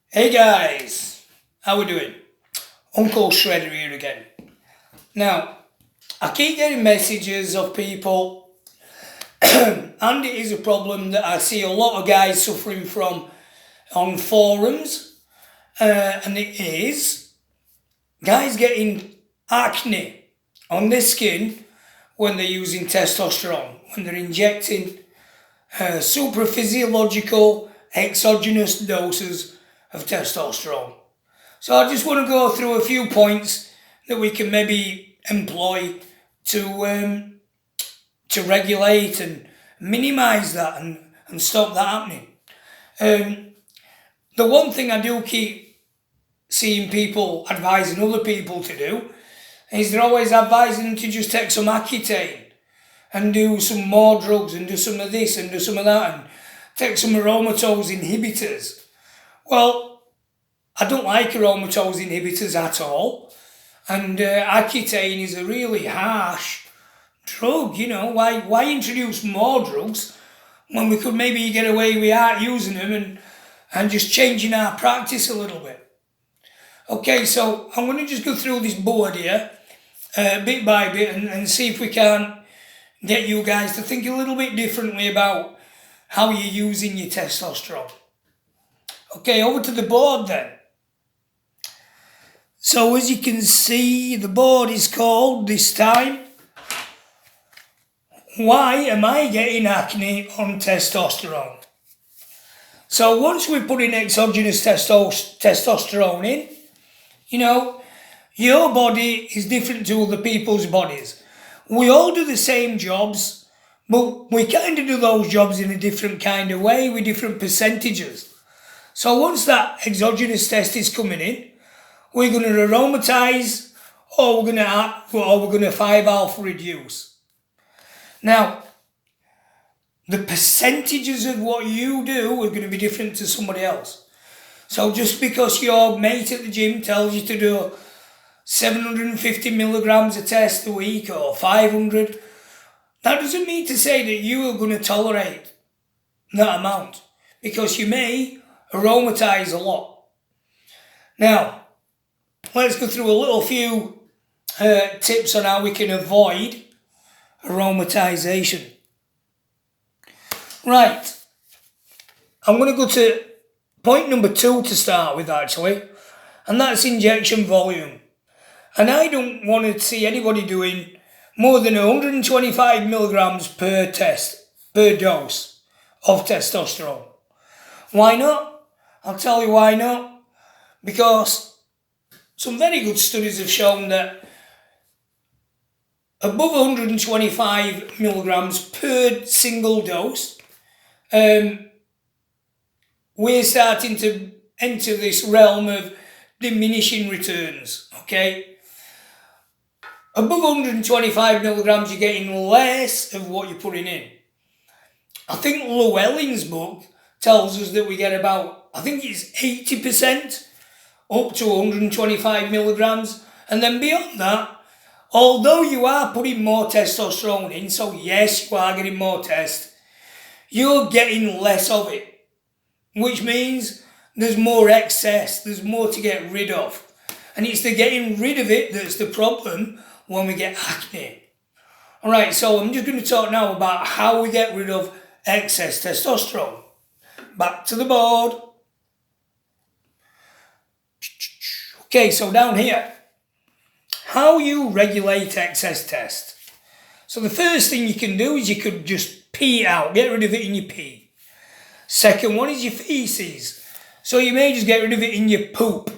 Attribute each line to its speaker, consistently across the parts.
Speaker 1: Hey guys, how we doing? Uncle Shredder here again. Now, I keep getting messages of people, and it is a problem that I see a lot of guys suffering from on forums, and it is guys getting acne on their skin when they're using testosterone, when they're injecting super physiological exogenous doses of testosterone. So I just want to go through a few points that we can maybe employ to regulate and minimise that and stop that happening. The one thing I do keep seeing people advising other people to do is they're always advising them to just take some Accutane and do some more drugs and do some of this and do some of that and take some aromatase inhibitors. Well, I don't like aromatase inhibitors at all, and Accutane is a really harsh drug. Why introduce more drugs when we could maybe get away without using them and just changing our practice a little bit. Okay, so I'm going to just go through this board here bit by bit and see if we can get you guys to think a little bit differently about how you're using your testosterone. Okay, over to the board then. So as you can see, the board is called this time, Why Am I Getting Acne on Testosterone? So once we put in exogenous testosterone in, your body is different to other people's bodies. We all do the same jobs, but we kind of do those jobs in a different kind of way with different percentages. So once that exogenous test is coming in, we're going to aromatize or we're going to 5-alpha reduce. Now, the percentages of what you do are going to be different to somebody else. So just because your mate at the gym tells you to do 750 milligrams a test a week or 500, that doesn't mean to say that you are going to tolerate that amount, because you may aromatize a lot. Now, let's go through a little few tips on how we can avoid aromatization. Right, I'm going to go to point number 2 to start with, actually, and that's injection volume. And I don't want to see anybody doing more than 125 milligrams per dose of testosterone. Why not? I'll tell you why not. Because some very good studies have shown that above 125 milligrams per single dose, we're starting to enter this realm of diminishing returns, okay? Above 125 milligrams, you're getting less of what you're putting in. I think Llewellyn's book tells us that we get about, I think it's 80% up to 125 milligrams. And then beyond that, although you are putting more testosterone in, so yes, you are getting more test, you're getting less of it, which means there's more excess, there's more to get rid of. And it's the getting rid of it that's the problem when we get acne. Alright, so I'm just going to talk now about how we get rid of excess testosterone. Back to the board. Okay, so down here, how you regulate excess test. So the first thing you can do is you could just pee it out, get rid of it in your pee. Second one is your feces. So you may just get rid of it in your poop.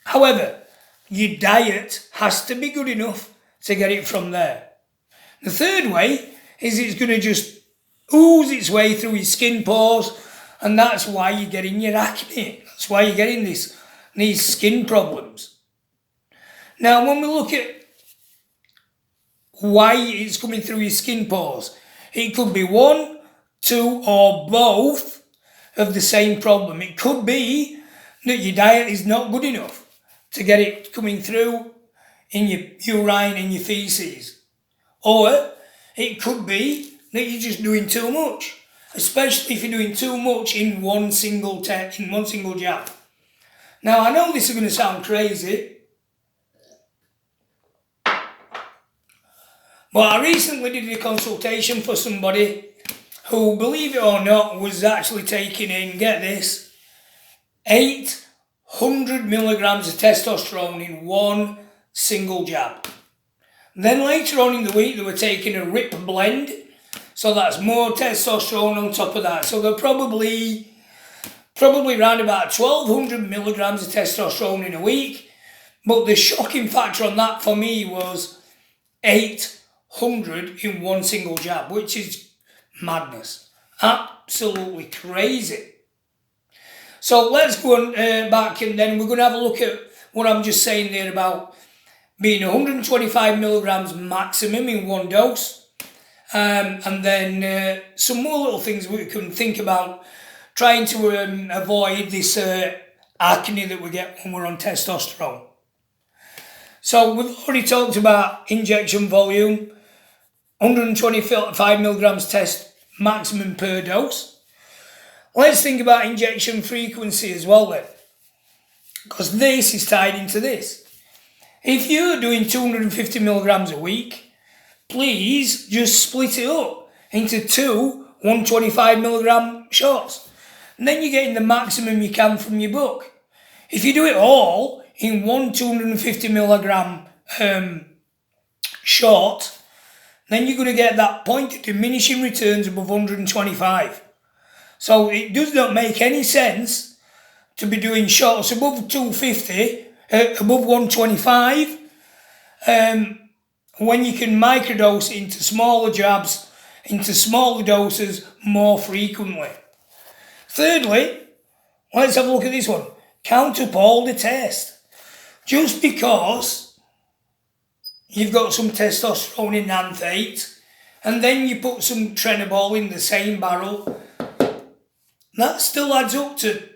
Speaker 1: However, your diet has to be good enough to get it from there. The third way is it's going to just ooze its way through your skin pores, and that's why you're getting your acne. That's why you're getting these skin problems. Now, when we look at why it's coming through your skin pores, it could be 1, 2, or both of the same problem. It could be that your diet is not good enough to get it coming through in your urine and your feces. Or it could be that you're just doing too much, especially if you're doing too much in one single jab. Now, I know this is going to sound crazy, but I recently did a consultation for somebody who, believe it or not, was actually taking in, get this, 800 milligrams of testosterone in one single jab. Then later on in the week, they were taking a RIP blend, so that's more testosterone on top of that. So they're probably around about 1,200 milligrams of testosterone in a week. But the shocking factor on that for me was 800 in one single jab, which is madness. Absolutely crazy. So let's go on, back, and then we're going to have a look at what I'm just saying there about being 125 milligrams maximum in one dose. And then some more little things we can think about trying to avoid this acne that we get when we're on testosterone. So we've already talked about injection volume, 125 milligrams test maximum per dose. Let's think about injection frequency as well then, because this is tied into this. If you're doing 250 milligrams a week, please just split it up into two 125 milligram shots. And then you're getting the maximum you can from your book. If you do it all in one 250 milligram shot, then you're going to get that point of diminishing returns above 125. So it does not make any sense to be doing shots above 250, above 125, when you can microdose into smaller jabs, into smaller doses more frequently. Thirdly, let's have a look at this one. Count up all the test. Just because you've got some testosterone in Nanthate, and then you put some Trenibol in the same barrel, that still adds up to,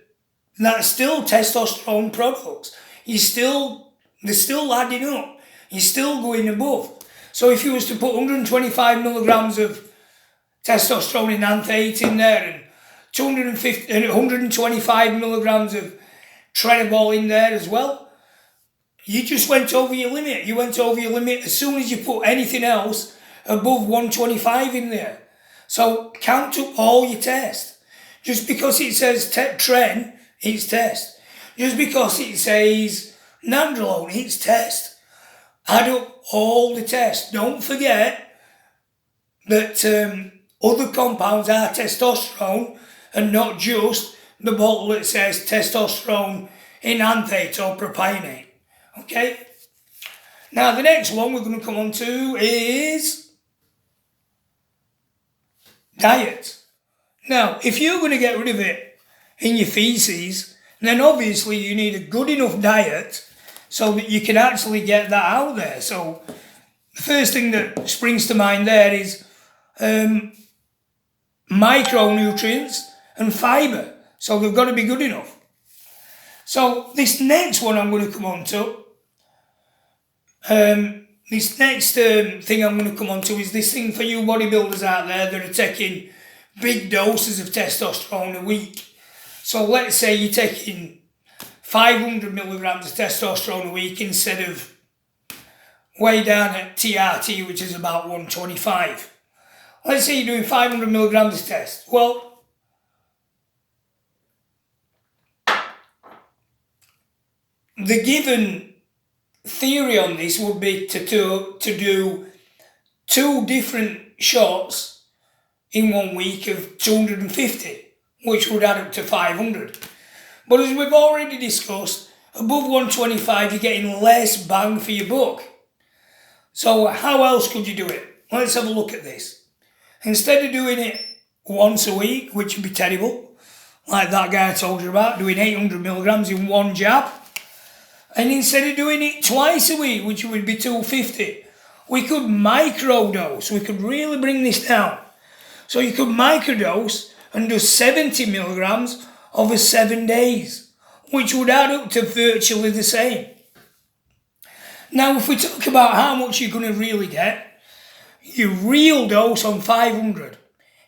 Speaker 1: that's still testosterone products. They're still adding up. You're still going above. So if you was to put 125 milligrams of testosterone in Nanthate in there and 125 milligrams of Trenibol in there as well, you just went over your limit. You went over your limit as soon as you put anything else above 125 in there. So count up all your tests. Just because it says Tren, it's test. Just because it says Nandrolone, it's test. Add up all the tests. Don't forget that other compounds are testosterone and not just the bottle that says testosterone enanthate or propionate. Okay? Now the next one we're going to come on to is diet. Now, if you're going to get rid of it in your feces, then obviously you need a good enough diet so that you can actually get that out there. So the first thing that springs to mind there is micronutrients and fibre. So they've got to be good enough. So this next one I'm going to come on to, this next thing I'm going to come on to is this thing for you bodybuilders out there that are taking big doses of testosterone a week. So let's say you're taking 500 milligrams of testosterone a week instead of way down at TRT, which is about 125. Let's say you're doing 500 milligrams of test. Well, the given theory on this would be to do two different shots in 1 week of 250, which would add up to 500. But as we've already discussed, above 125 you're getting less bang for your buck. So how else could you do it? Let's have a look at this. Instead of doing it once a week, which would be terrible, like that guy I told you about, doing 800 milligrams in one jab, and instead of doing it twice a week, which would be 250, we could microdose. We could really bring this down. So you could microdose and do 70 milligrams over 7 days, which would add up to virtually the same. Now, if we talk about how much you're going to really get, your real dose on 500,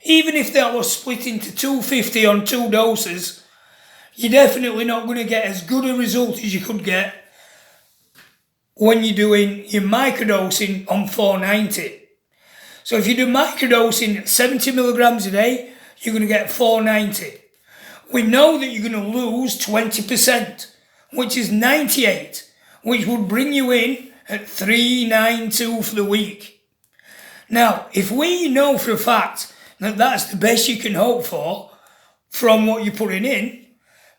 Speaker 1: even if that was split into 250 on two doses, you're definitely not going to get as good a result as you could get when you're doing your microdosing on 490. So if you do microdosing at 70 milligrams a day, you're going to get 490. We know that you're going to lose 20%, which is 98, which would bring you in at 392 for the week. Now, if we know for a fact that that's the best you can hope for from what you're putting in,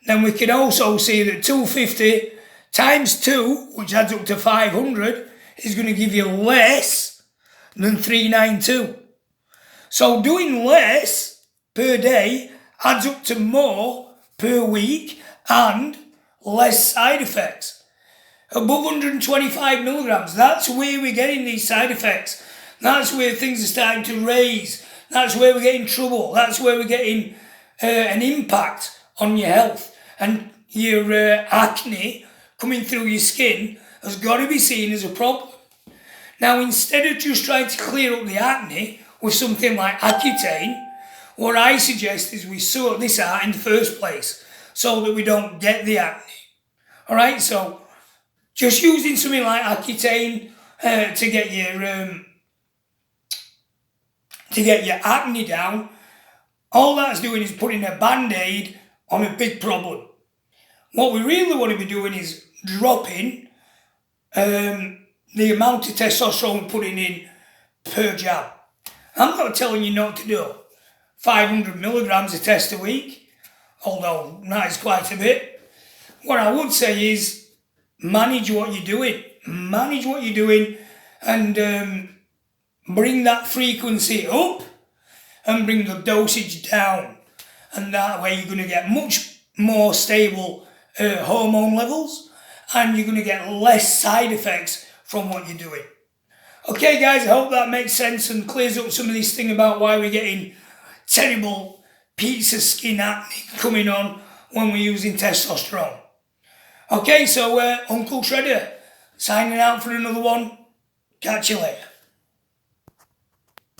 Speaker 1: then we can also see that 250 times 2, which adds up to 500, is going to give you less than 392. So doing less per day adds up to more per week and less side effects. Above 125 milligrams, that's where we're getting these side effects. That's where things are starting to raise. That's where we're getting trouble. That's where we're getting an impact on your health. And your acne coming through your skin has got to be seen as a problem. Now, instead of just trying to clear up the acne with something like Accutane, what I suggest is we sort this out in the first place so that we don't get the acne. Alright, so just using something like Accutane to get your acne down, all that's doing is putting a band-aid on a big problem. What we really want to be doing is dropping the amount of testosterone we're putting in per jab. I'm not telling you not to do 500 milligrams of test a week, although that is quite a bit. What I would say is manage what you're doing. Manage what you're doing and bring that frequency up and bring the dosage down. And that way you're going to get much more stable hormone levels and you're going to get less side effects from what you're doing. Okay guys, I hope that makes sense and clears up some of this thing about why we're getting terrible pizza skin acne coming on when we're using testosterone. Okay, so Uncle Shredder signing out for another one. Catch you later.